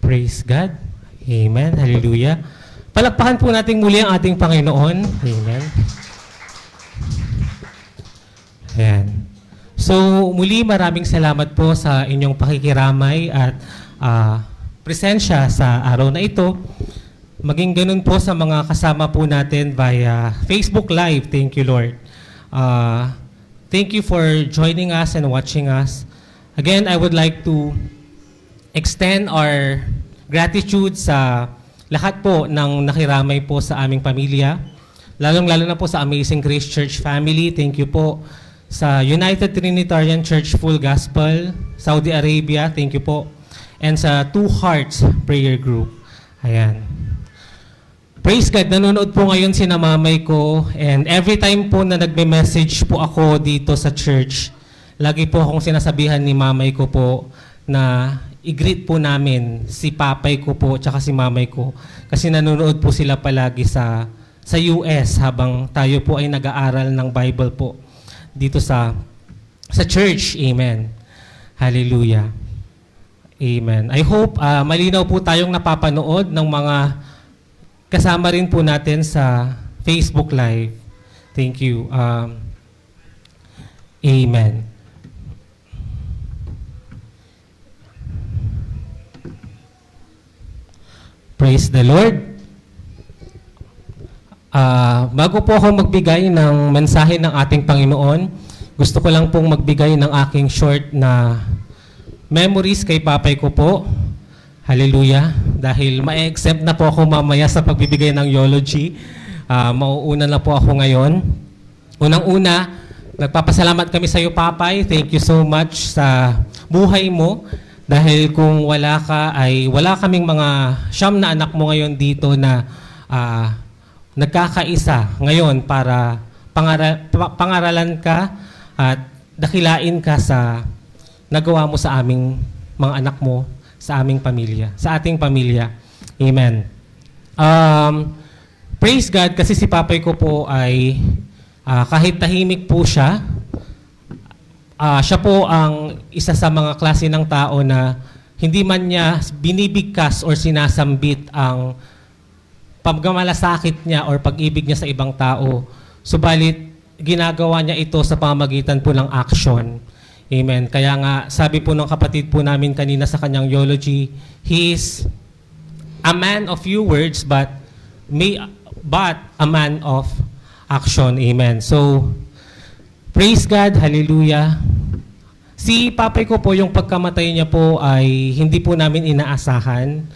Praise God. Amen. Hallelujah. Palakpakan po natin muli ang ating Panginoon. Amen. Ayan. So, muli maraming salamat po sa inyong pakikiramay at presensya sa araw na ito. Maging ganun po sa mga kasama po natin via Facebook Live. Thank you, Lord. Thank you for joining us and watching us. Again, I would like to extend our gratitude sa lahat po ng nakiramay po sa aming pamilya. Lalong-lalo na po sa Amazing Grace Church family. Thank you po sa United Trinitarian Church Full Gospel, Saudi Arabia. Thank you po. And sa Two Hearts Prayer Group. Ayan. Praise God, nanonood po ngayon si mamay ko, and every time po na nagme-message po ako dito sa church, lagi po akong sinasabihan ni mamay ko po na i-greet po namin si papay ko po tsaka si mamay ko, kasi nanonood po sila palagi sa US habang tayo po ay nag-aaral ng Bible po dito sa church. Amen. Hallelujah. Amen. I hope malinaw po tayong napapanood ng mga kasama rin po natin sa Facebook Live. Thank you. Amen. Praise the Lord. Bago po ako magbigay ng mensahe ng ating Panginoon, gusto ko lang pong magbigay ng aking short na memories kay papay ko po. Hallelujah. Dahil ma-exempt na po ako mamaya sa pagbibigay ng eulogy. Mauuna na po ako ngayon. Unang-una, nagpapasalamat kami sa iyo, Papay. Thank you so much sa buhay mo. Dahil kung wala ka, ay wala kaming mga siyam na anak mo ngayon dito na nagkakaisa ngayon para pangaralan ka at dakilain ka sa nagawa mo sa aming mga anak mo, sa aming pamilya, sa ating pamilya. Amen. Praise God, kasi si papay ko po ay kahit tahimik po siya, siya po ang isa sa mga klase ng tao na hindi man niya binibigkas or sinasambit ang pagmamalasakit niya or pag-ibig niya sa ibang tao. Subalit, ginagawa niya ito sa pamamagitan po ng action. Amen. Kaya nga, sabi po ng kapatid po namin kanina sa kanyang eulogy, he is a man of few words, but a man of action. Amen. So, praise God. Hallelujah. Si papay ko po, yung pagkamatay niya po ay hindi po namin inaasahan.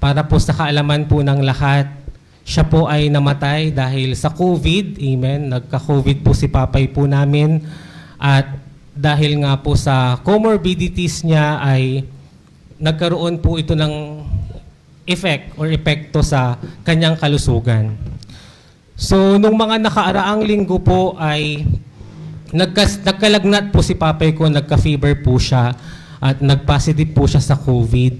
Para po sa kaalaman po ng lahat, siya po ay namatay dahil sa COVID. Amen. Nagka-COVID po si papay po namin. At dahil nga po sa comorbidities niya ay nagkaroon po ito ng effect or epekto sa kanyang kalusugan. So, nung mga nakaaraang linggo po ay nagkalagnat po si papay ko, nagka-fever po siya at nag-positive po siya sa COVID.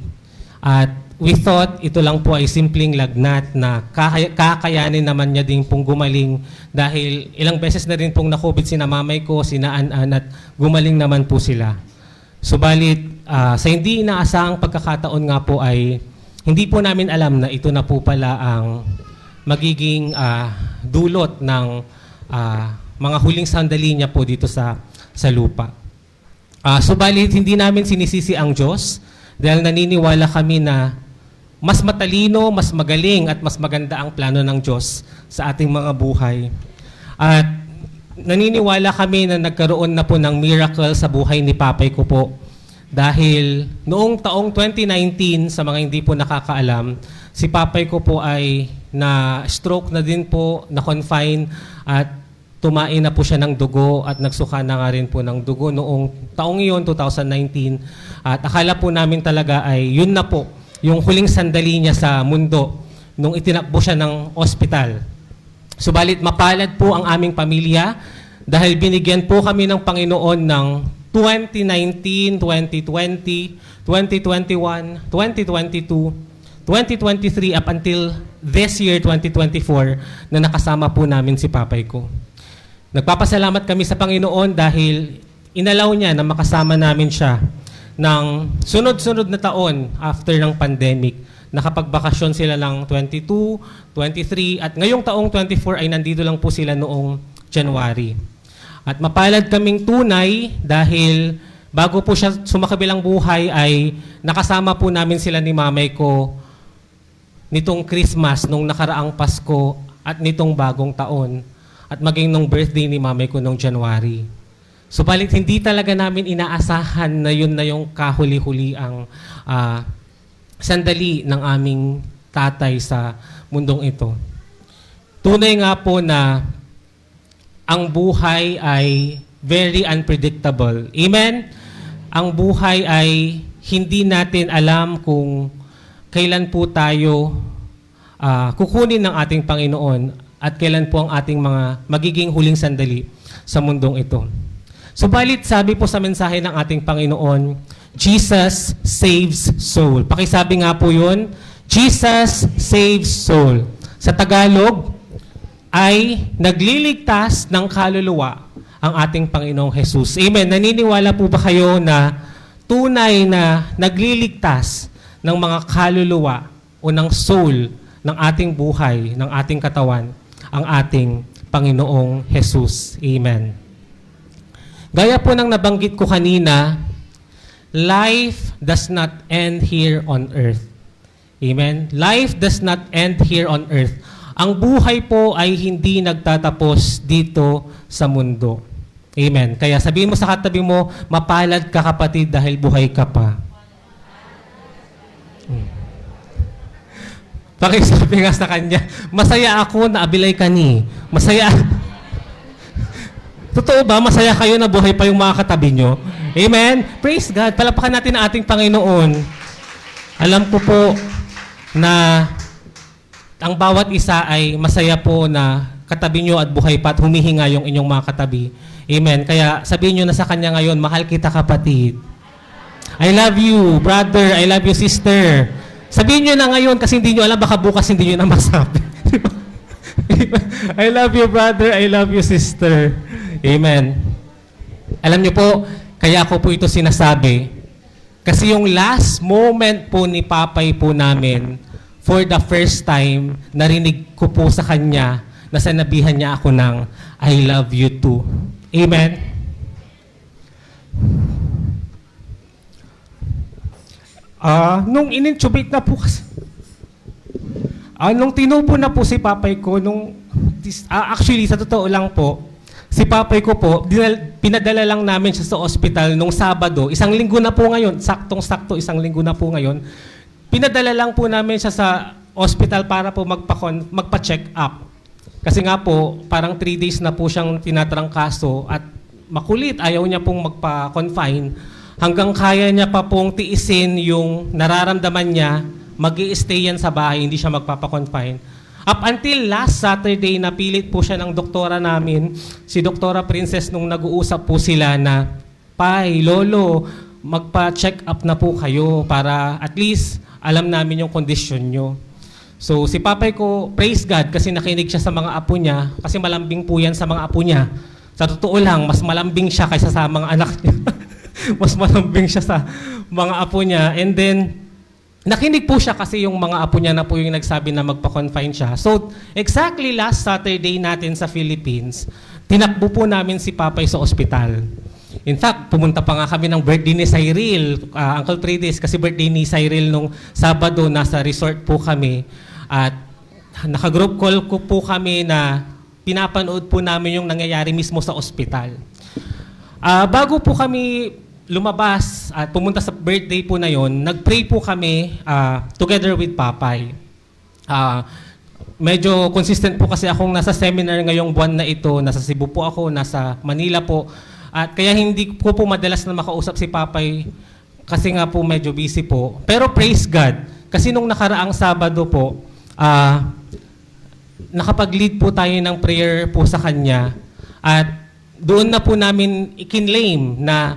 At we thought ito lang po ay simpleng lagnat na kakayanin naman niya din pong gumaling dahil ilang beses na rin pong na-COVID sina mamay ko, sina An at gumaling naman po sila. Subalit, sa hindi inaasahang pagkakataon nga po ay hindi po namin alam na ito na po pala ang magiging dulot ng mga huling sandali niya po dito sa lupa. Subalit, hindi namin sinisisi ang Diyos dahil naniniwala kami na mas matalino, mas magaling at mas maganda ang plano ng Diyos sa ating mga buhay. At naniniwala kami na nagkaroon na po ng miracle sa buhay ni papay ko po. Dahil noong taong 2019, sa mga hindi po nakakaalam, si papay ko po ay na-stroke na din po, na-confine at tumain na po siya ng dugo at nagsuka na nga rin po ng dugo noong taong iyon, 2019. At akala po namin talaga ay yun na po, yung huling sandali niya sa mundo nung itinakbo siya ng ospital. Subalit mapalad po ang aming pamilya dahil binigyan po kami ng Panginoon ng 2019, 2020, 2021, 2022, 2023 up until this year, 2024, na nakasama po namin si papay ko. Nagpapasalamat kami sa Panginoon dahil inalaw niya na makasama namin siya ng sunod-sunod na taon after ng pandemic. Nakapagbakasyon sila ng 22, 23, at ngayong taong 24 ay nandito lang po sila noong January. At mapalad kaming tunay dahil bago po siya sumakabilang buhay ay nakasama po namin sila ni mamay ko nitong Christmas, nung nakaraang Pasko at nitong bagong taon at maging nung birthday ni mamay ko nung January. Subalit hindi talaga namin inaasahan na yun na yung kahuli-huli ang sandali ng aming tatay sa mundong ito. Tunay nga po na ang buhay ay very unpredictable. Amen? Ang buhay ay hindi natin alam kung kailan po tayo kukunin ng ating Panginoon at kailan po ang ating mga magiging huling sandali sa mundong ito. Subalit, sabi po sa mensahe ng ating Panginoon, Jesus saves soul. Pakisabi nga po yun, Jesus saves soul. Sa Tagalog, ay nagliligtas ng kaluluwa ang ating Panginoong Jesus. Amen. Naniniwala po ba kayo na tunay na nagliligtas ng mga kaluluwa o ng soul ng ating buhay, ng ating katawan, ang ating Panginoong Jesus? Amen. Gaya po ng nabanggit ko kanina, life does not end here on earth. Amen? Life does not end here on earth. Ang buhay po ay hindi nagtatapos dito sa mundo. Amen? Kaya sabihin mo sa katabi mo, mapalad ka kapatid dahil buhay ka pa. Pakisabi nga sa kanya, masaya ako na abilay ka ni. Masaya. Totoo ba? Masaya kayo na buhay pa yung mga katabi nyo? Amen? Praise God. Palapakan natin ang ating Panginoon. Alam ko po na ang bawat isa ay masaya po na katabi nyo at buhay pa at humihinga yung inyong mga katabi. Amen? Kaya sabihin nyo na sa kanya ngayon, mahal kita kapatid. I love you, brother. I love you, sister. Sabihin nyo na ngayon kasi hindi nyo alam, baka bukas hindi nyo na masabi. I love you, brother. I love you, sister. Amen. Alam niyo po, kaya ko po ito sinasabi. Kasi yung last moment po ni Papay po namin, for the first time, narinig ko po sa kanya na sinabihan niya ako ng, I love you too. Amen. Nung inintubate na po kasi, nung tinupo na po si Papay ko, actually, sa totoo lang po, si Papay ko po, pinadala lang namin siya sa ospital nung Sabado. Isang linggo na po ngayon, saktong-sakto isang linggo na po ngayon. Pinadala lang po namin siya sa ospital para po magpa-check up. Kasi nga po, parang 3 days na po siyang tinatrangkaso at makulit, ayaw niya pong magpa-confine. Hanggang kaya niya pa pong tiisin yung nararamdaman niya, mag-i-stay yan sa bahay, hindi siya magpapa-confine. Up until last Saturday, napilit po siya ng doktora namin, si Doktora Princess, nung nag-uusap po sila na, Pai, Lolo, magpa-check up na po kayo para at least alam namin yung kondisyon nyo. So si Papay ko, praise God, kasi nakinig siya sa mga apo niya, kasi malambing po yan sa mga apo niya. Sa totoo lang, mas malambing siya kaysa sa mga anak niya. Mas malambing siya sa mga apo niya. And then, nakinig po siya kasi yung mga apo niya na po yung nagsabi na magpa-confine siya. So, exactly last Saturday natin sa Philippines, tinakbo po namin si Papay sa ospital. In fact, pumunta pa nga kami ng birthday ni Cyril, Uncle Trades, kasi birthday ni Cyril nung Sabado, nasa resort po kami. At naka-group call ko po kami na pinapanood po namin yung nangyayari mismo sa ospital. Bago po kami lumabas at pumunta sa birthday po na yon, nag-pray po kami together with Papay. Medyo consistent po kasi akong nasa seminar ngayong buwan na ito. Nasa Cebu po ako, nasa Manila po. At kaya hindi ko po madalas na makausap si Papay kasi nga po medyo busy po. Pero praise God, kasi nung nakaraang Sabado po, nakapag-lead po tayo ng prayer po sa kanya. At doon na po namin ikinlaim na,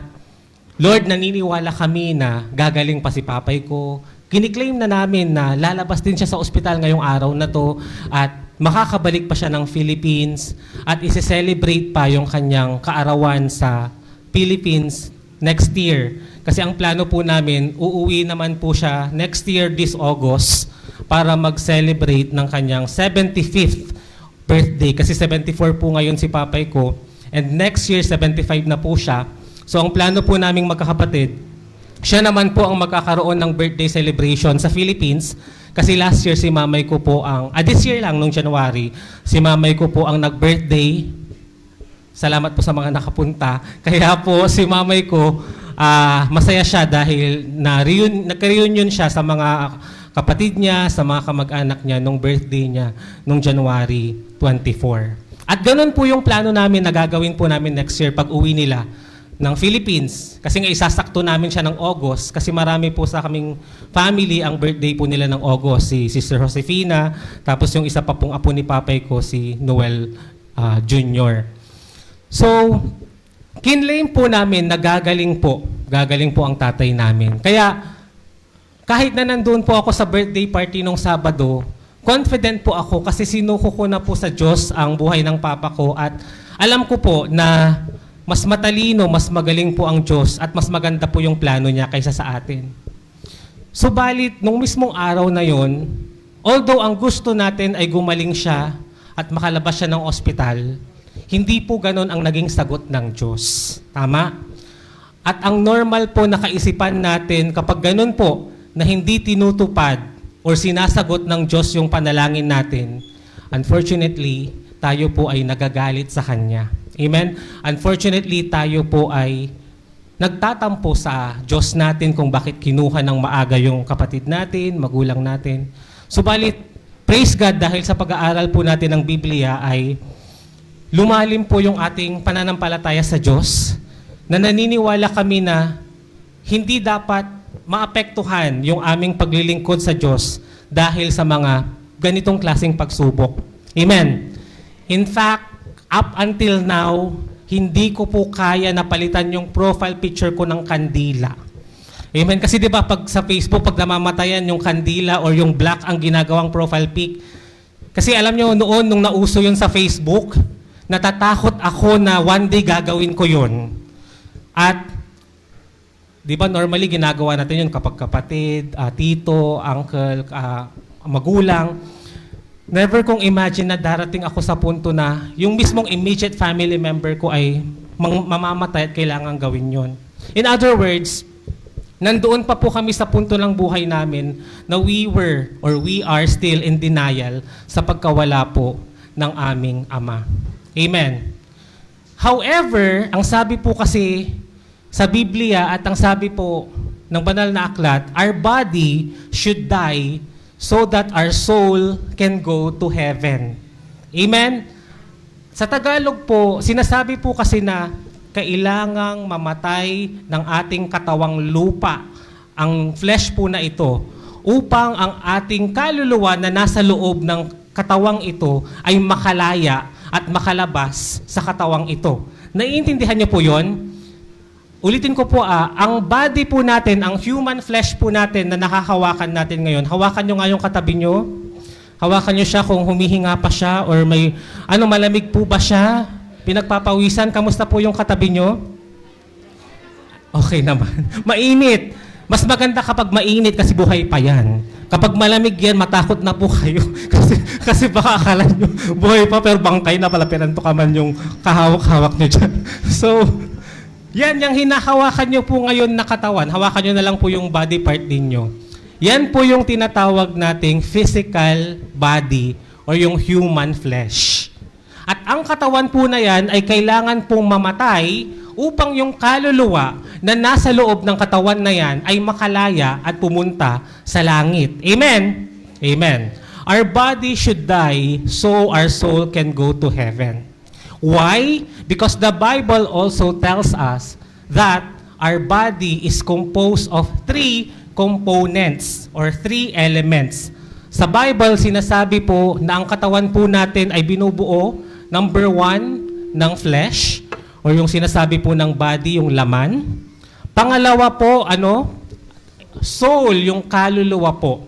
Lord, naniniwala kami na gagaling pa si Papay ko. Kiniklaim na namin na lalabas din siya sa ospital ngayong araw na to at makakabalik pa siya ng Philippines at isi-celebrate pa yung kanyang kaarawan sa Philippines next year, Kasi ang plano po namin, uuwi naman po siya next year this August para mag-celebrate ng kanyang 75th birthday. Kasi 74 po ngayon si papay ko. And next year, 75 na po siya. So ang plano po naming magkakapatid, siya naman po ang magkakaroon ng birthday celebration sa Philippines. Kasi last year si mamay ko po this year lang, nung January, si mamay ko po ang nag-birthday. Salamat po sa mga nakapunta. Kaya po si mamay ko, masaya siya dahil nagka-reunion siya sa mga kapatid niya, sa mga kamag-anak niya nung birthday niya nung January 24. At ganun po yung plano namin na gagawin po namin next year pag uwi nila ng Philippines. Kasi nga isasakto namin siya ng August kasi marami po sa kaming family ang birthday po nila ng August. Si Sister Josefina, tapos yung isa pa pong apo ni papay ko, si Noel Jr. So, kinlaim po namin na gagaling po ang tatay namin. Kaya, kahit na nandun po ako sa birthday party nung Sabado, confident po ako kasi sinuko ko na po sa Diyos ang buhay ng papa ko at alam ko po na mas matalino, mas magaling po ang Diyos at mas maganda po yung plano niya kaysa sa atin. Subalit, nung mismong araw na yon, although ang gusto natin ay gumaling siya at makalabas siya ng ospital, hindi po ganon ang naging sagot ng Diyos. Tama? At ang normal po na kaisipan natin kapag ganon po na hindi tinutupad o sinasagot ng Diyos yung panalangin natin, unfortunately, tayo po ay nagagalit sa Kanya. Amen? Unfortunately, tayo po ay nagtatampo sa Diyos natin kung bakit kinuha ng maaga yung kapatid natin, magulang natin. Subalit, praise God dahil sa pag-aaral po natin ng Biblia ay lumalim po yung ating pananampalataya sa Diyos na naniniwala kami na hindi dapat maapektuhan yung aming paglilingkod sa Diyos dahil sa mga ganitong klaseng pagsubok. Amen. In fact, up until now, hindi ko po kaya napalitan yung profile picture ko ng kandila. Amen. Kasi di ba pag sa Facebook, pag namamatayan yung kandila or yung black ang ginagawang profile pic, kasi alam nyo noon nung nauso yun sa Facebook, natatakot ako na one day gagawin ko yun. At di ba normally ginagawa natin yun kapag kapatid, tito, uncle, magulang. Never kong imagine na darating ako sa punto na yung mismong immediate family member ko ay mamamatay at kailangan gawin yon. In other words, nandoon pa po kami sa punto ng buhay namin na we are still in denial sa pagkawala po ng aming ama. Amen. However, ang sabi po kasi sa Biblia at ang sabi po ng banal na aklat, our body should die so that our soul can go to heaven. Amen? Sa Tagalog po, sinasabi po kasi na kailangang mamatay ng ating katawang lupa, ang flesh po na ito, upang ang ating kaluluwa na nasa loob ng katawang ito ay makalaya at makalabas sa katawang ito. Naiintindihan niyo po yon? Ulitin ko po, ang body po natin, ang human flesh po natin na nakahawakan natin ngayon, hawakan nyo nga yung katabi nyo. Hawakan nyo siya kung humihinga pa siya or may, malamig po ba siya? Pinagpapawisan, kamusta po yung katabi nyo? Okay naman. Mainit. Mas maganda kapag mainit kasi buhay pa yan. Kapag malamig yan, matakot na po kayo. kasi baka akala nyo, buhay pa pero bangkay na pala, pinantukaman yung kahawak-hawak nyo dyan. So, yan, yung hinahawakan nyo po ngayon na katawan, hawakan nyo na lang po yung body part ninyo. Yan po yung tinatawag nating physical body or yung human flesh. At ang katawan po na yan ay kailangan pong mamatay upang yung kaluluwa na nasa loob ng katawan na yan ay makalaya at pumunta sa langit. Amen? Amen. Our body should die so our soul can go to heaven. Why? Because the Bible also tells us that our body is composed of 3 components or 3 elements. Sa Bible, sinasabi po na ang katawan po natin ay binubuo, number 1, ng flesh, or yung sinasabi po ng body, yung laman. Pangalawa po, soul, yung kaluluwa po.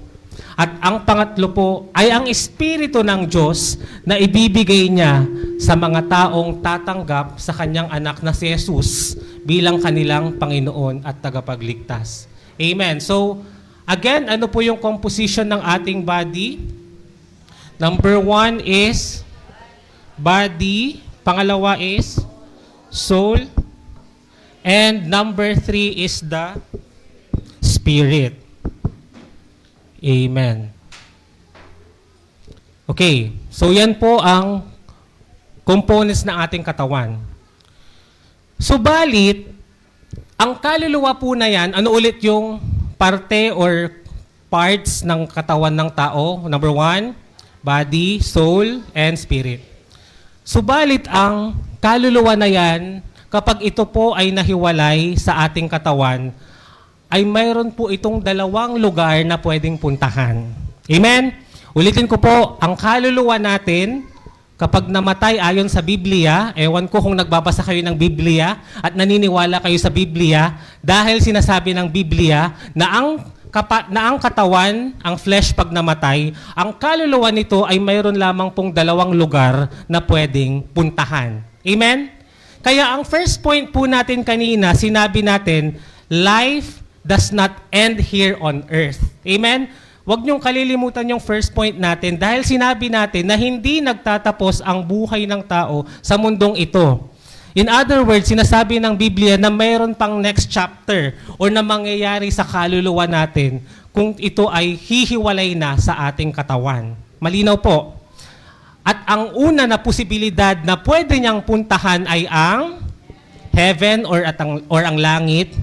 At ang pangatlo po ay ang Espiritu ng Diyos na ibibigay niya sa mga taong tatanggap sa kanyang anak na si Jesus bilang kanilang Panginoon at tagapagligtas. Amen. So, again, ano po yung composition ng ating body? Number 1 is body. Pangalawa is soul. And number 3 is the spirit. Amen. Okay, so yan po ang components ng ating katawan. Subalit, ang kaluluwa po na yan, ano ulit yung parte or parts ng katawan ng tao? Number 1, body, soul, and spirit. Subalit, ang kaluluwa na yan, kapag ito po ay nahiwalay sa ating katawan, ay mayroon po itong dalawang lugar na pwedeng puntahan. Amen? Ulitin ko po, ang kaluluwa natin, kapag namatay ayon sa Biblia, ewan ko kung nagbabasa kayo ng Biblia at naniniwala kayo sa Biblia, dahil sinasabi ng Biblia na ang katawan, ang flesh pag namatay, ang kaluluwa nito ay mayroon lamang pong dalawang lugar na pwedeng puntahan. Amen? Kaya ang first point po natin kanina, sinabi natin, life does not end here on earth. Amen? Huwag niyong kalilimutan yung first point natin dahil sinabi natin na hindi nagtatapos ang buhay ng tao sa mundong ito. In other words, sinasabi ng Biblia na mayroon pang next chapter or na mangyayari sa kaluluwa natin kung ito ay hihiwalay na sa ating katawan. Malinaw po. At ang una na posibilidad na pwede niyang puntahan ay ang heaven or ang langit.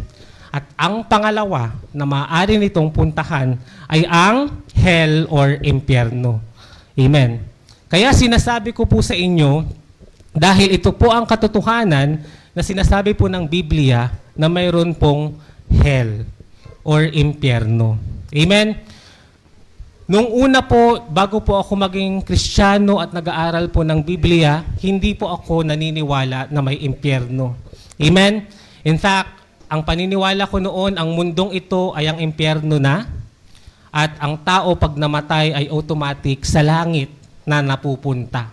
At ang pangalawa na maaari nitong puntahan ay ang hell or impyerno. Amen. Kaya sinasabi ko po sa inyo, dahil ito po ang katotohanan na sinasabi po ng Biblia na mayroon pong hell or impyerno. Amen. Nung una po, bago po ako maging Kristiyano at nag-aaral po ng Biblia, hindi po ako naniniwala na may impyerno. Amen. In fact, ang paniniwala ko noon, ang mundong ito ay ang impyerno na at ang tao pag namatay ay automatic sa langit na napupunta.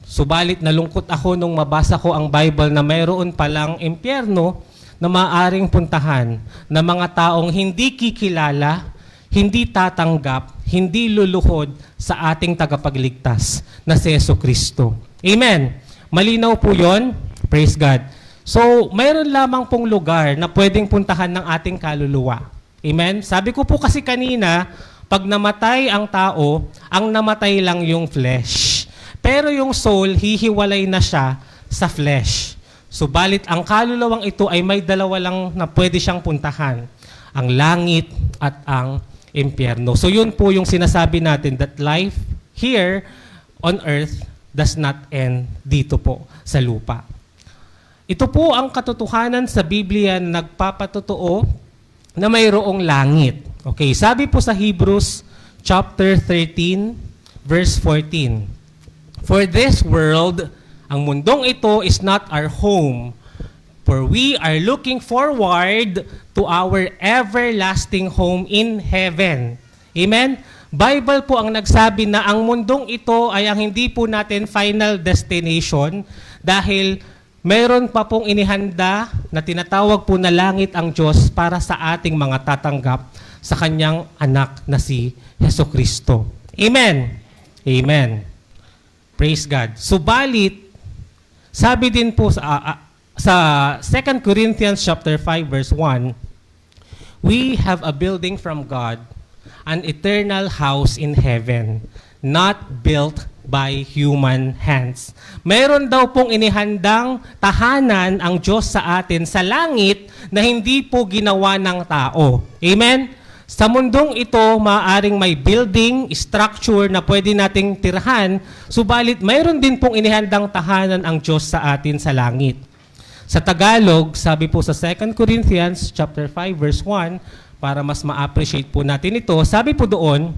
Subalit nalungkot ako nung mabasa ko ang Bible na mayroon palang impyerno na maaaring puntahan na mga taong hindi kikilala, hindi tatanggap, hindi luluhod sa ating tagapagligtas na si Jesucristo. Amen. Malinaw po yon. Praise God. So, mayroon lamang pong lugar na pwedeng puntahan ng ating kaluluwa. Amen? Sabi ko po kasi kanina, pag namatay ang tao, ang namatay lang yung flesh. Pero yung soul, hihiwalay na siya sa flesh. Subalit, ang kaluluwang ito ay may dalawa lang na pwede siyang puntahan. Ang langit at ang impyerno. So, yun po yung sinasabi natin that life here on earth does not end dito po sa lupa. Ito po ang katotohanan sa Biblia na nagpapatotoo na mayroong langit. Okay, sabi po sa Hebrews chapter 13, verse 14. For this world, ang mundong ito is not our home, for we are looking forward to our everlasting home in heaven. Amen? Bible po ang nagsabi na ang mundong ito ay ang hindi po natin final destination dahil mayroon pa pong inihanda na tinatawag po na langit ang Diyos para sa ating mga tatanggap sa kanyang anak na si Jesucristo. Amen. Amen. Praise God. Subalit, sabi din po sa 2 Corinthians chapter 5 verse 1, we have a building from God, an eternal house in heaven, not built by human hands. Mayroon daw pong inihandang tahanan ang Diyos sa atin sa langit na hindi po ginawa ng tao. Amen? Sa mundong ito, maaaring may building, structure na pwede nating tirahan, subalit mayroon din pong inihandang tahanan ang Diyos sa atin sa langit. Sa Tagalog, sabi po sa 2 Corinthians chapter 5 verse 1, para mas ma-appreciate po natin ito, sabi po doon,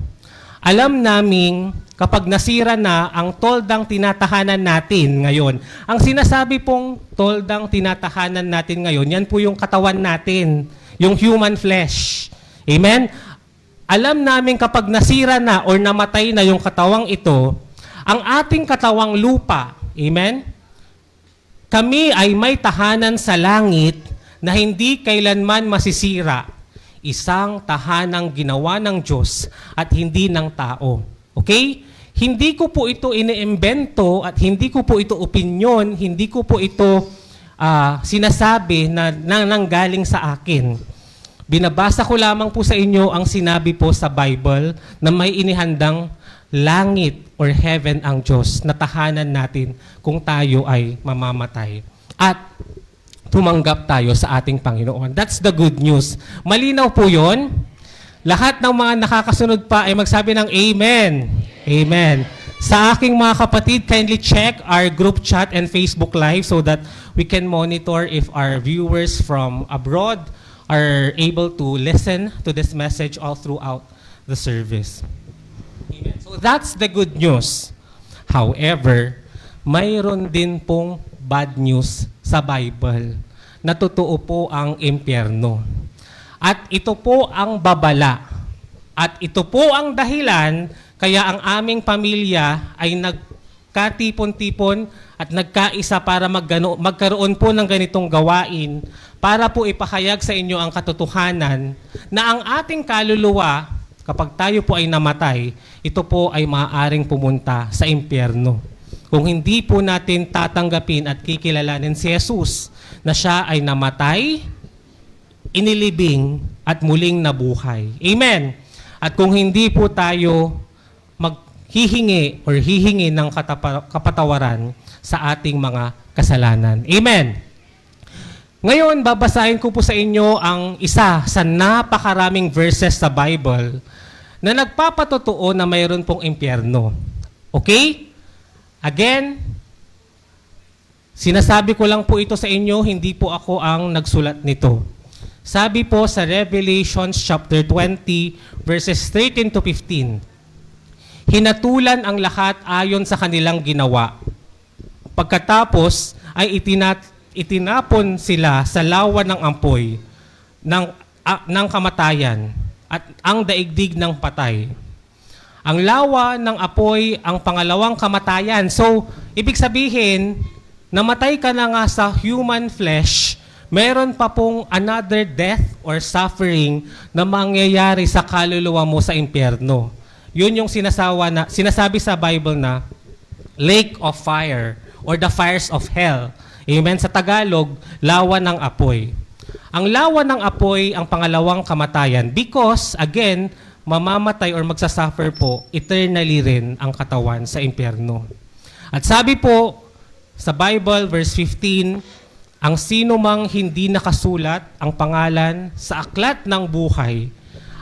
alam naming kapag nasira na ang toldang tinatahanan natin ngayon. Ang sinasabi pong toldang tinatahanan natin ngayon, yan po yung katawan natin, yung human flesh. Amen? alam namin kapag nasira na or namatay na yung katawang ito, ang ating katawang lupa, amen? Kami ay may tahanan sa langit na hindi kailanman masisira. Isang tahanang ginawa ng Diyos at hindi ng tao. Okay? Hindi ko po ito iniimbento at hindi ko po ito opinyon, hindi ko po ito sinasabi na nanggaling sa akin. Binabasa ko lamang po sa inyo ang sinabi po sa Bible na may inihandang langit or heaven ang Diyos na tahanan natin kung tayo ay mamamatay. At tumanggap tayo sa ating Panginoon. That's the good news. Malinaw po yun. Lahat ng mga nakakasunod pa ay magsabi ng Amen. Amen. Sa aking mga kapatid, kindly check our group chat and Facebook Live so that we can monitor if our viewers from abroad are able to listen to this message all throughout the service. Amen. So that's the good news. However, mayroon din pong bad news sa Bible na totoo po ang impyerno. At ito po ang babala. At ito po ang dahilan kaya ang aming pamilya ay nagkatipon-tipon at nagkaisa para magkaroon po ng ganitong gawain para po ipahayag sa inyo ang katotohanan na ang ating kaluluwa, kapag tayo po ay namatay, ito po ay maaaring pumunta sa impyerno. Kung hindi po natin tatanggapin at kikilalanin si Jesus na siya ay namatay, inilibing at muling nabuhay. Amen. At kung hindi po tayo hihingi ng kapatawaran sa ating mga kasalanan. Amen. Ngayon, babasahin ko po sa inyo ang isa sa napakaraming verses sa Bible na nagpapatotoo na mayroon pong impyerno. Okay? Again, sinasabi ko lang po ito sa inyo, hindi po ako ang nagsulat nito. Sabi po sa Revelations chapter 20, verses 13 to 15, hinatulan ang lahat ayon sa kanilang ginawa. Pagkatapos ay itinapon sila sa lawa ng apoy ng kamatayan at ang daigdig ng patay. Ang lawa ng apoy ang pangalawang kamatayan. So, ibig sabihin, namatay ka na nga sa human flesh, meron pa pong another death or suffering na mangyayari sa kaluluwa mo sa impyerno. Yun yung sinasabi sa Bible na lake of fire or the fires of hell. Amen. Sa Tagalog, lawa ng apoy. Ang lawa ng apoy ang pangalawang kamatayan because, again, mamamatay or magsasuffer po eternally rin ang katawan sa impyerno. At sabi po sa Bible, verse 15, ang sino mang hindi nakasulat ang pangalan sa aklat ng buhay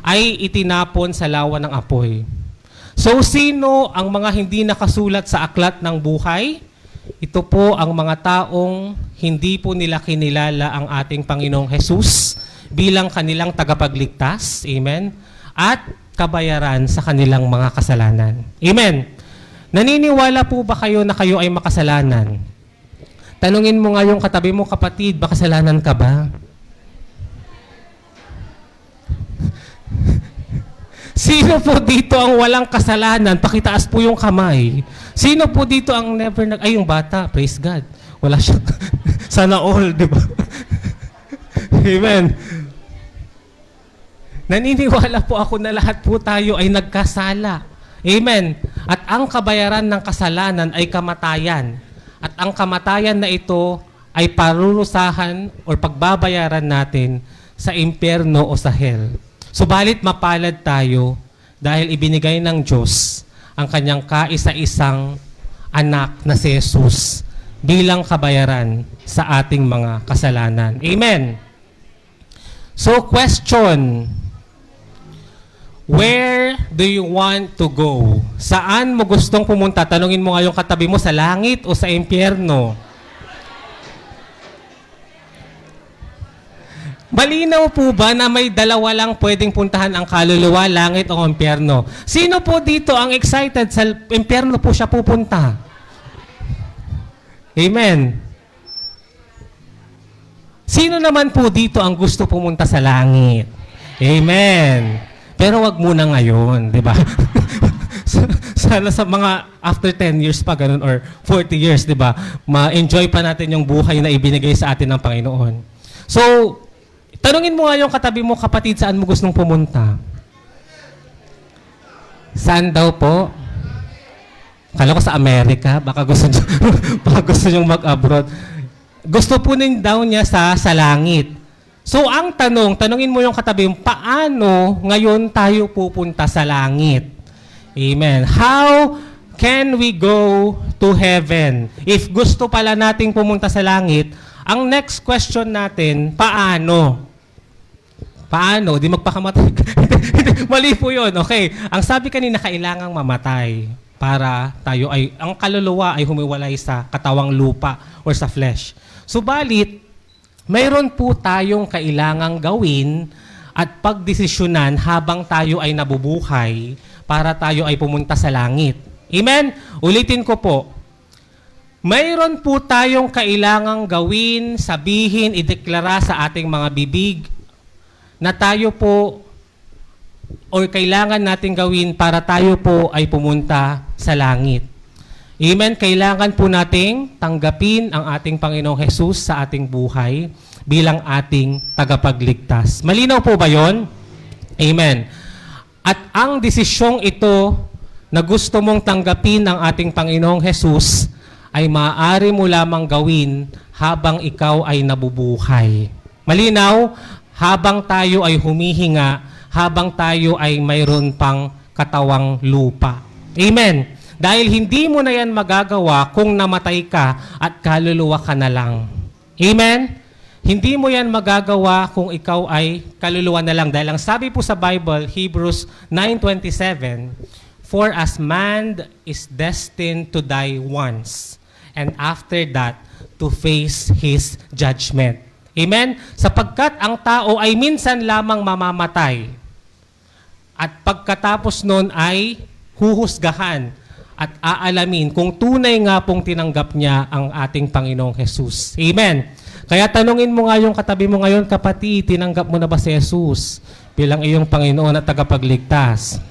ay itinapon sa lawa ng apoy. So, sino ang mga hindi nakasulat sa aklat ng buhay? Ito po ang mga taong hindi po nila kinilala ang ating Panginoong Jesus bilang kanilang tagapagligtas. Amen. At kabayaran sa kanilang mga kasalanan. Amen. Naniniwala po ba kayo na kayo ay makasalanan? Tanungin mo nga yung katabi mo, kapatid, makasalanan ka ba? Sino po dito ang walang kasalanan? Pakitaas po yung kamay. Sino po dito ang never ay, yung bata, praise God. Wala siya. Sana all, di ba? Amen. Naniniwala po ako na lahat po tayo ay nagkasala. Amen. At ang kabayaran ng kasalanan ay kamatayan. At ang kamatayan na ito ay parurusahan o pagbabayaran natin sa impyerno o sa hell. Subalit mapalad tayo dahil ibinigay ng Diyos ang kanyang kaisa-isang anak na si Jesus bilang kabayaran sa ating mga kasalanan. Amen. So question, where do you want to go? Saan mo gustong pumunta? Tanungin mo nga yung katabi mo, sa langit o sa impyerno? Malinaw po ba na may dalawa lang pwedeng puntahan ang kaluluwa, langit o impyerno? Sino po dito ang excited sa impyerno po siya pupunta? Amen. Sino naman po dito ang gusto pumunta sa langit? Amen. Pero wag muna ngayon, di ba? Sana sa mga after 10 years pa ganun or 40 years, di ba? Ma-enjoy pa natin yung buhay na ibinigay sa atin ng Panginoon. So, tanungin mo nga yung katabi mo, kapatid, saan mo gustong pumunta? Saan daw po? Kala ko sa Amerika, baka gusto nyo, baka gusto nyong mag-abroad. Gusto po daw niya sa langit. So, ang tanungin mo yung katabi mo, paano ngayon tayo pupunta sa langit? Amen. How can we go to heaven? If gusto pala nating pumunta sa langit, ang next question natin, paano? Paano? Di magpakamatay. Mali po yun. Okay. Ang sabi kanina, kailangang mamatay para tayo ay, ang kaluluwa ay humiwalay sa katawang lupa or sa flesh. Subalit, mayroon po tayong kailangang gawin at pagdesisyonan habang tayo ay nabubuhay para tayo ay pumunta sa langit. Amen? Ulitin ko po. Mayroon po tayong kailangang gawin, sabihin, ideklara sa ating mga bibig na tayo po or kailangan natin gawin para tayo po ay pumunta sa langit. Amen? Kailangan po nating tanggapin ang ating Panginoong Jesus sa ating buhay bilang ating tagapagligtas. Malinaw po ba yon? Amen. At ang desisyong ito na gusto mong tanggapin ng ating Panginoong Jesus ay maaari mo lamang gawin habang ikaw ay nabubuhay. Malinaw, habang tayo ay humihinga, habang tayo ay mayroon pang katawang lupa. Amen. Dahil hindi mo na yan magagawa kung namatay ka at kaluluwa ka na lang. Amen? Hindi mo yan magagawa kung ikaw ay kaluluwa na lang. Dahil ang sabi po sa Bible, Hebrews 9:27, "For as man is destined to die once, and after that, to face his judgment." Amen? Sapagkat ang tao ay minsan lamang mamamatay. At pagkatapos nun ay huhusgahan at aalamin kung tunay nga pong tinanggap niya ang ating Panginoong Jesus. Amen? Kaya tanungin mo nga yung katabi mo ngayon, kapatid, tinanggap mo na ba si Jesus bilang iyong Panginoon at tagapagligtas?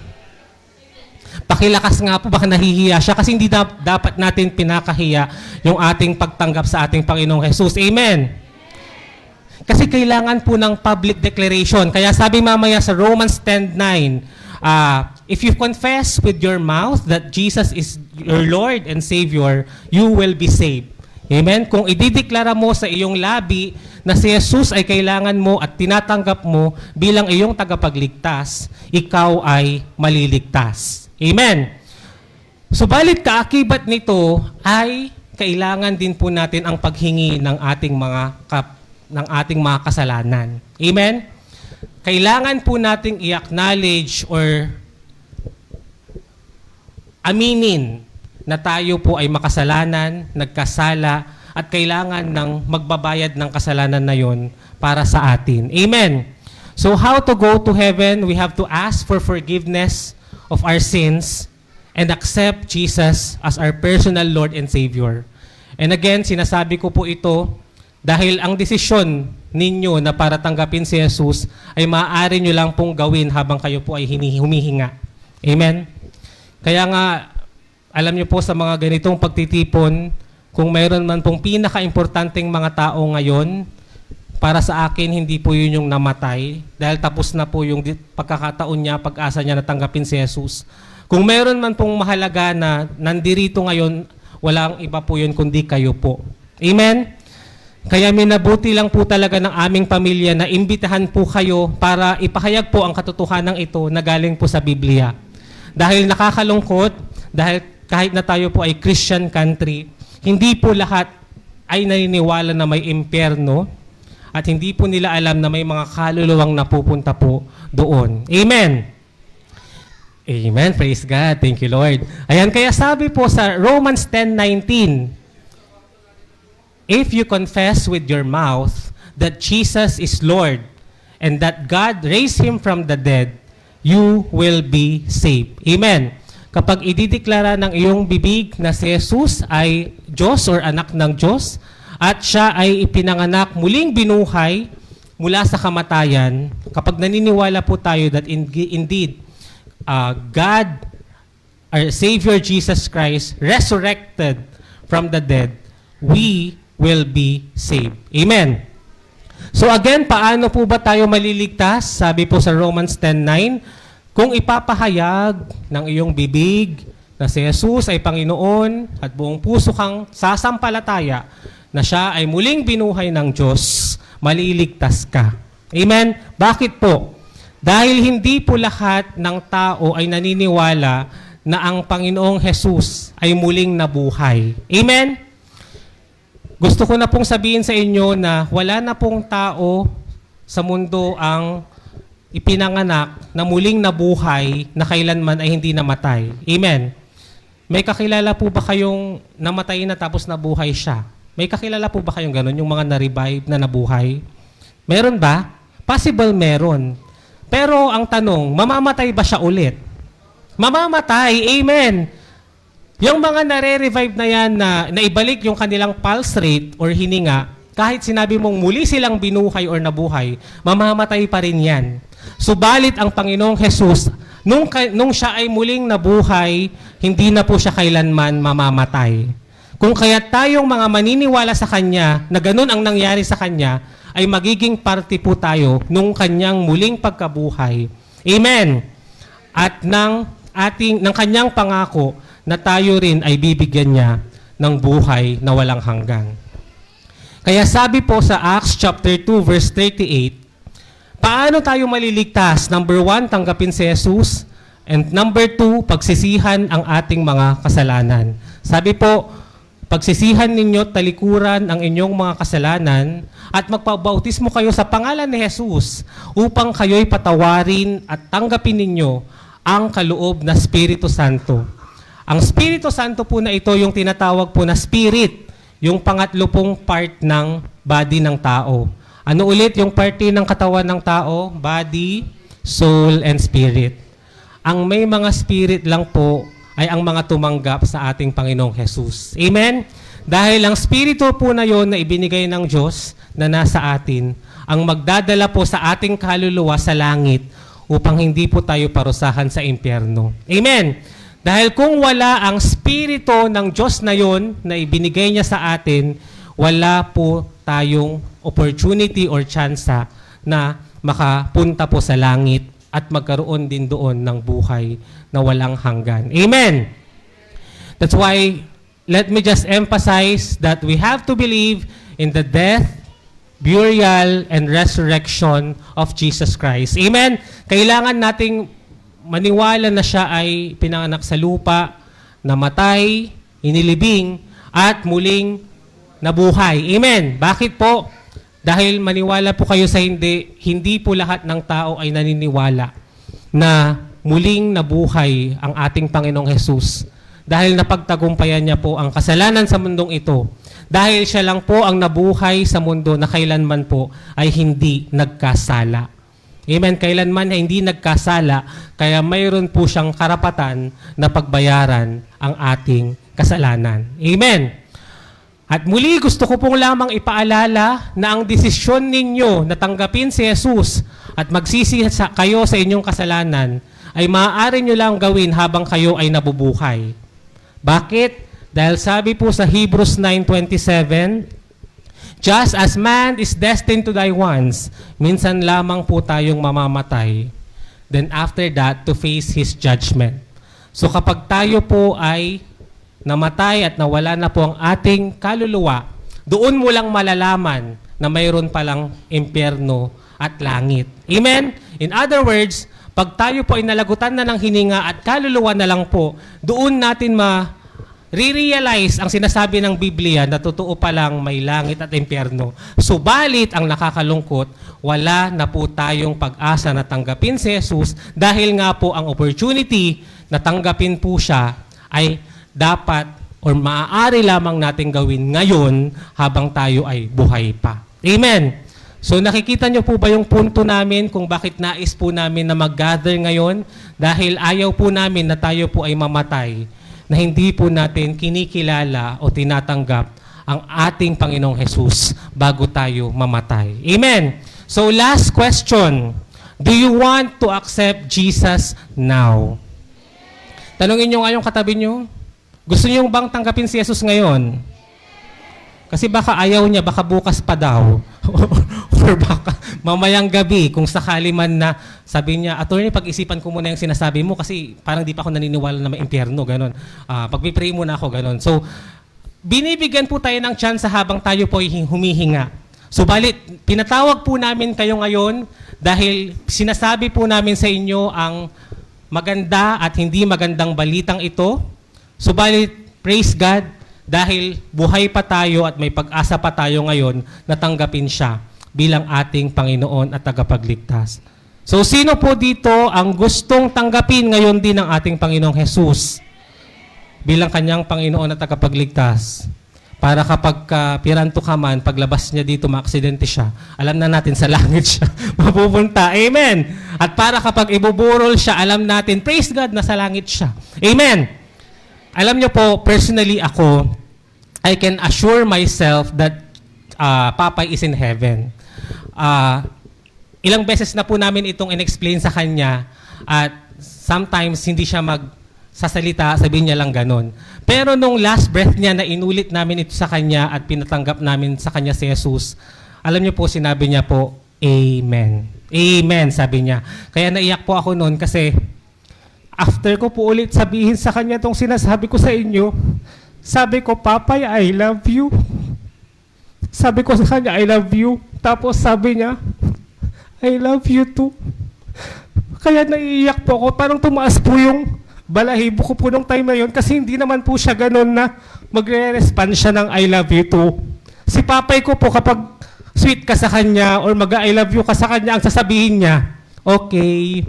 Pakilakas nga po, baka nahihiya siya kasi hindi dapat natin pinakahiya yung ating pagtanggap sa ating Panginoong Jesus. Amen? Kasi kailangan po ng public declaration. Kaya sabi mamaya sa Romans 10:9, if you confess with your mouth that Jesus is your Lord and Savior, you will be saved. Amen? Kung idideklara mo sa iyong labi na si Jesus ay kailangan mo at tinatanggap mo bilang iyong tagapagligtas, ikaw ay maliligtas. Amen? Subalit kaakibat nito ay kailangan din po natin ang paghingi ng ating mga kasalanan. Amen? Kailangan po nating i-acknowledge or aminin na tayo po ay makasalanan, nagkasala, at kailangan ng magbabayad ng kasalanan na yon para sa atin. Amen. So how to go to heaven? We have to ask for forgiveness of our sins and accept Jesus as our personal Lord and Savior. And again, sinasabi ko po ito dahil ang desisyon ninyo na para tanggapin si Jesus ay maaari nyo lang pong gawin habang kayo po ay humihinga. Amen? Kaya nga, alam niyo po sa mga ganitong pagtitipon, kung mayroon man pong pinaka-importanting mga tao ngayon, para sa akin, hindi po yun yung namatay. Dahil tapos na po yung pagkakataon niya, pag-asa niya na tanggapin si Jesus. Kung mayroon man pong mahalaga na nandirito ngayon, walang iba po yun kundi kayo po. Amen? Kaya minabuti lang po talaga ng aming pamilya na imbitahan po kayo para ipahayag po ang katotohanan ito na galing po sa Biblia. Dahil nakakalungkot, dahil kahit na tayo po ay Christian country, hindi po lahat ay naniniwala na may impyerno at hindi po nila alam na may mga kaluluwang napupunta po doon. Amen. Amen. Praise God. Thank you, Lord. Ayan, kaya sabi po sa Romans 10:19, if you confess with your mouth that Jesus is Lord and that God raised Him from the dead, you will be saved. Amen. Kapag idideklara ng iyong bibig na si Jesus ay Diyos or anak ng Diyos at siya ay ipinanganak muling binuhay mula sa kamatayan, kapag naniniwala po tayo that indeed, God, our Savior Jesus Christ, resurrected from the dead, we will be saved. Amen. So again, paano po ba tayo maliligtas? Sabi po sa Romans 10:9, kung ipapahayag ng iyong bibig na si Jesus ay Panginoon at buong puso kang sasampalataya na siya ay muling binuhay ng Diyos, maliligtas ka. Amen? Bakit po? Dahil hindi po lahat ng tao ay naniniwala na ang Panginoong Jesus ay muling nabuhay. Amen? Gusto ko na pong sabihin sa inyo na wala na pong tao sa mundo ang ipinanganak na muling nabuhay na kailanman ay hindi namatay. Amen? May kakilala po ba kayong namatay na tapos nabuhay siya? May kakilala po ba kayong ganun, yung mga na-revive na nabuhay? Meron ba? Possible meron. Pero ang tanong, mamamatay ba siya ulit? Mamamatay, amen. Yung mga nare-revive na yan na naibalik yung kanilang pulse rate or hininga, kahit sinabi mong muli silang binuhay or nabuhay, mamamatay pa rin yan. Subalit ang Panginoong Jesus, nung siya ay muling nabuhay, hindi na po siya kailanman mamamatay. Kung kaya tayong mga maniniwala sa Kanya na ganun ang nangyari sa Kanya, ay magiging parte po tayo nung Kanyang muling pagkabuhay. Amen. At ng Kanyang pangako na tayo rin ay bibigyan niya ng buhay na walang hanggan. Kaya sabi po sa Acts chapter 2 verse 38, paano tayo maliligtas? Number 1, tanggapin si Jesus. And number 2, pagsisihan ang ating mga kasalanan. Sabi po, pagsisihan ninyo, talikuran ang inyong mga kasalanan at magpabautismo kayo sa pangalan ni Jesus upang kayo'y patawarin at tanggapin ninyo ang kaloob na Espiritu Santo. Ang Espiritu Santo po na ito yung tinatawag po na Spirit, yung pangatlo pong part ng body ng tao. Ano ulit yung parte ng katawan ng tao? Body, soul, and spirit. Ang may mga spirit lang po ay ang mga tumanggap sa ating Panginoong Jesus. Amen? Dahil ang spirito po na yon na ibinigay ng Diyos na nasa atin, ang magdadala po sa ating kaluluwa sa langit upang hindi po tayo parusahan sa impyerno. Amen? Dahil kung wala ang spirito ng Diyos na yon na ibinigay niya sa atin, wala po tayong opportunity or tsansa na makapunta po sa langit at magkaroon din doon ng buhay na walang hanggan. Amen! That's why, let me just emphasize that we have to believe in the death, burial, and resurrection of Jesus Christ. Amen? Kailangan nating maniwala na siya ay pinanganak sa lupa, namatay, inilibing, at muling nabuhay. Amen? Bakit po? Dahil maniwala po kayo sa hindi po lahat ng tao ay naniniwala na muling nabuhay ang ating Panginoong Jesus. Dahil napagtagumpayan niya po ang kasalanan sa mundong ito. Dahil siya lang po ang nabuhay sa mundo na kailanman po ay hindi nagkasala. Amen? Kailanman ay hindi nagkasala, kaya mayroon po siyang karapatan na pagbayaran ang ating kasalanan. Amen? At muli, gusto ko pong lamang ipaalala na ang desisyon ninyo na tanggapin si Jesus at magsisi kayo sa inyong kasalanan ay maaari nyo lang gawin habang kayo ay nabubuhay. Bakit? Dahil sabi po sa Hebrews 9:27, just as man is destined to die once, minsan lamang po tayong mamamatay. Then after that, to face His judgment. So kapag tayo po ay namatay at nawala na po ang ating kaluluwa, doon mo lang malalaman na mayroon palang impyerno at langit. Amen? In other words, pag tayo po ay nalagutan na ng hininga at kaluluwa na lang po, doon natin re-realize ang sinasabi ng Biblia na totoo palang may langit at impyerno. Subalit ang nakakalungkot, wala na po tayong pag-asa na tanggapin si Jesus dahil nga po ang opportunity na tanggapin po siya ay dapat or maaari lamang natin gawin ngayon habang tayo ay buhay pa. Amen. So nakikita niyo po ba yung punto namin kung bakit nais po namin na mag-gather ngayon? Dahil ayaw po namin na tayo po ay mamatay, na hindi po natin kinikilala o tinatanggap ang ating Panginoong Jesus bago tayo mamatay. Amen. So last question. Do you want to accept Jesus now? Tanungin nyo nga yung katabi nyo. Gusto nyo bang tanggapin si Jesus ngayon? Kasi baka ayaw niya, baka bukas pa daw. Or baka mamayang gabi, kung sakali man na sabi niya, attorney, pag-isipan ko muna yung sinasabi mo kasi parang di pa ako naniniwala na may impyerno, gano'n. Pag-pray muna ako, gano'n. So, binibigyan po tayo ng chance habang tayo po humihinga. Subalit, pinatawag po namin kayo ngayon dahil sinasabi po namin sa inyo ang maganda at hindi magandang balitang ito. Subalit, praise God, dahil buhay pa tayo at may pag-asa pa tayo ngayon na tanggapin siya bilang ating Panginoon at tagapagligtas. So, sino po dito ang gustong tanggapin ngayon din ng ating Panginoong Jesus bilang kanyang Panginoon at tagapagligtas? Para kapag piranto ka man, paglabas niya dito, maaksidente siya, alam na natin sa langit siya mapupunta. Amen! At para kapag ibuburol siya, alam natin, praise God, nasa langit siya. Amen! Alam niyo po, personally ako, I can assure myself that Papa is in heaven. Ilang beses na po namin itong in-explain sa kanya at sometimes hindi siya magsasalita, sabihin niya lang ganon. Pero nung last breath niya na inulit namin ito sa kanya at pinatanggap namin sa kanya si Jesus, alam niyo po, sinabi niya po, Amen. Amen, sabi niya. Kaya naiyak po ako noon kasi after ko po ulit sabihin sa kanya itong sinasabi ko sa inyo, sabi ko, Papa, I love you. Sabi ko sa kanya, I love you. Tapos sabi niya, I love you too. Kaya naiiyak po ako. Parang tumaas po yung balahibo ko po nung time na yun kasi hindi naman po siya ganun na magre-respond siya ng I love you too. Si papay ko po kapag sweet ka sa kanya or mag-I love you ka sa kanya, ang sasabihin niya, okay,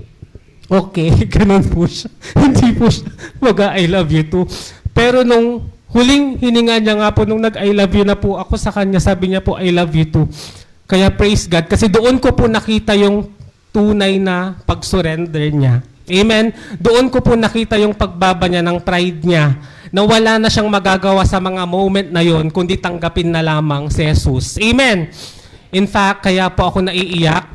ganun po siya. Hindi po siya mag-I love you too. Pero nung huling hininga niya nga po, nung nag-I love you na po ako sa kanya, sabi niya po, I love you too. Kaya praise God, kasi doon ko po nakita yung tunay na pag-surrender niya. Amen? Doon ko po nakita yung pagbaba niya ng pride niya na wala na siyang magagawa sa mga moment na yon kundi tanggapin na lamang si Jesus. Amen? In fact, kaya po ako naiiyak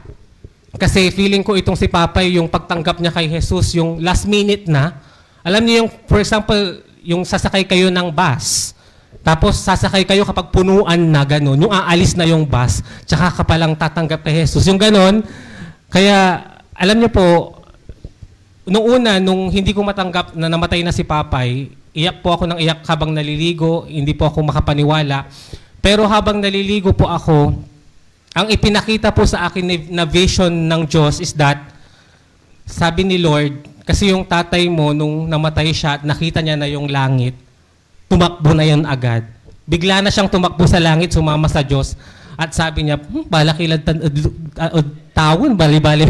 kasi feeling ko itong si Papay, yung pagtanggap niya kay Jesus, yung last minute na. Alam niyo yung, for example, yung sasakay kayo ng bus, tapos sasakay kayo kapag punuan na gano'n, yung aalis na yung bus, tsaka ka palang tatanggap kay Jesus. Yung gano'n, kaya alam niyo po, nung una, nung hindi ko matanggap na namatay na si Papay, iyak po ako ng iyak habang naliligo, hindi po ako makapaniwala. Pero habang naliligo po ako, ang ipinakita po sa akin na vision ng Diyos is that, sabi ni Lord, kasi yung tatay mo, nung namatay siya at nakita niya na yung langit, tumakbo na yan agad. Bigla na siyang tumakbo sa langit, sumama sa Diyos. At sabi niya, balakilad tawon, bali-bali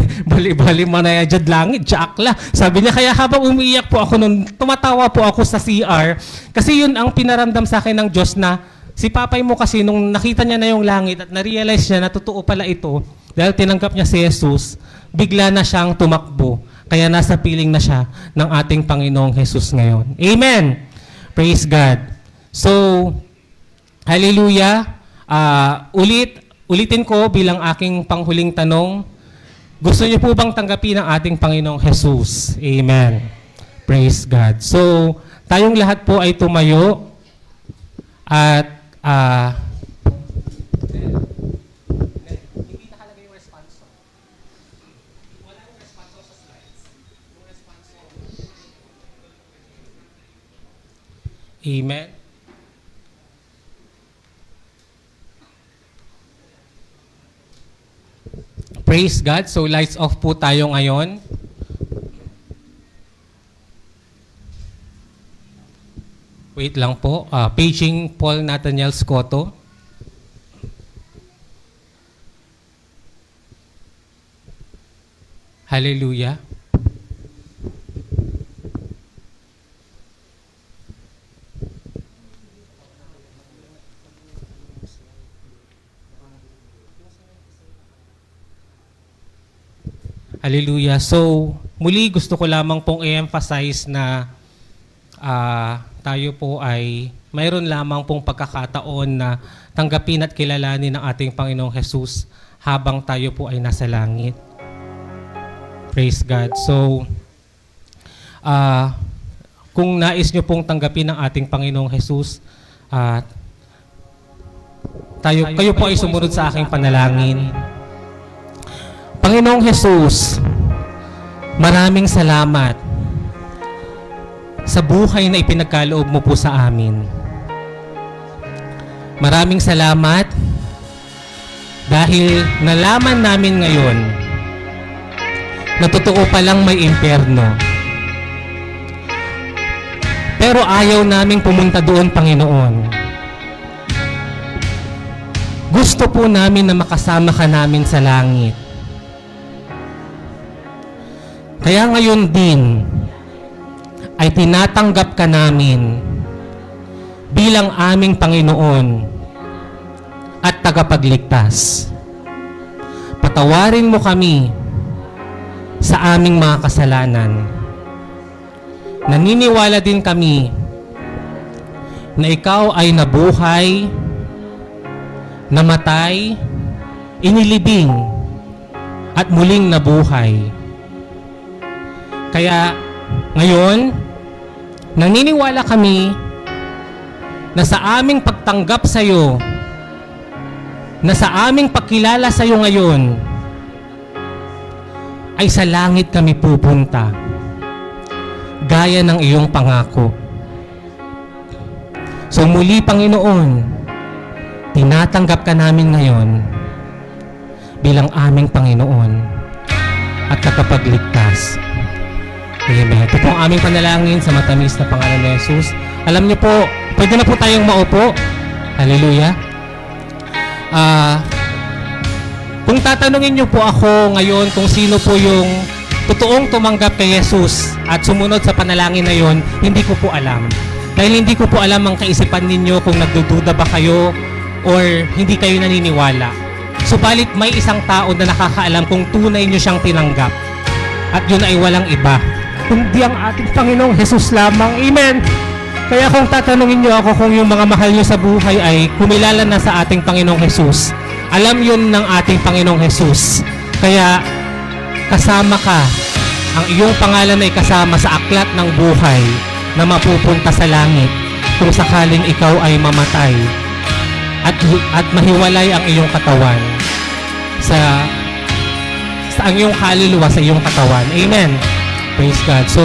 manaya dyan langit, akla. Sabi niya, kaya habang umiiyak po ako nun, tumatawa po ako sa CR. Kasi yun ang pinaramdam sa akin ng Diyos na, si Papay mo kasi nung nakita niya na yung langit at na-realize niya na totoo pala ito, dahil tinanggap niya si Jesus, bigla na siyang tumakbo. Kaya nasa piling na siya ng ating Panginoong Jesus ngayon. Amen! Praise God. So, hallelujah. Ulitin ko bilang aking panghuling tanong, gusto niyo po bang tanggapin ang ating Panginoong Jesus? Amen. Praise God. So, tayong lahat po ay tumayo at hindi nakalagay yung responso. Wala yung responso sa slides. Yung responso. Amen. Praise God. So, lights off po tayo ngayon. Wait lang po. Paging Paul Nathaniel Scotto. Hallelujah. Hallelujah. So, muli gusto ko lamang pong i-emphasize na tayo po ay mayroon lamang pong pagkakataon na tanggapin at kilalanin ng ating Panginoong Jesus habang tayo po ay nasa langit. Praise God. So, kung nais nyo pong tanggapin ang ating Panginoong Jesus, kayo po ay sumunod sa aking panalangin. Panginoong Jesus, maraming salamat sa buhay na ipinagkaloob mo po sa amin. Maraming salamat dahil nalaman namin ngayon na totoo palang may impyerno. Pero ayaw naming pumunta doon, Panginoon. Gusto po namin na makasama ka namin sa langit. Kaya ngayon din ay tinatanggap ka namin bilang aming Panginoon at tagapagligtas. Patawarin mo kami sa aming mga kasalanan. Naniniwala din kami na ikaw ay nabuhay, namatay, inilibing, at muling nabuhay. Kaya ngayon, naniniwala kami na sa aming pagtanggap sa iyo, na sa aming pagkilala sa iyo ngayon, ay sa langit kami pupunta, gaya ng iyong pangako. So muli, Panginoon, tinatanggap ka namin ngayon bilang aming Panginoon at tagapagligtas. Amen. Ito po ang aming panalangin sa matamis na pangalan ni Jesus. Alam niyo po, pwede na po tayong maupo. Hallelujah. Kung tatanungin niyo po ako ngayon kung sino po yung totoong tumanggap kay Jesus at sumunod sa panalangin na yon, hindi ko po alam. Dahil hindi ko po alam ang kaisipan ninyo kung nagdududa ba kayo or hindi kayo naniniwala. Subalit may isang tao na nakakaalam kung tunay nyo siyang tinanggap. At yun ay walang iba, kundi ang ating Panginoong Jesus lamang. Amen! Kaya kung tatanungin nyo ako kung yung mga mahal nyo sa buhay ay kumilala na sa ating Panginoong Jesus, alam yun ng ating Panginoong Jesus. Kaya kasama ka, ang iyong pangalan ay kasama sa aklat ng buhay na mapupunta sa langit kung sakaling ikaw ay mamatay at mahiwalay ang iyong katawan sa ang iyong kaluluwa sa iyong katawan. Amen. Praise God. So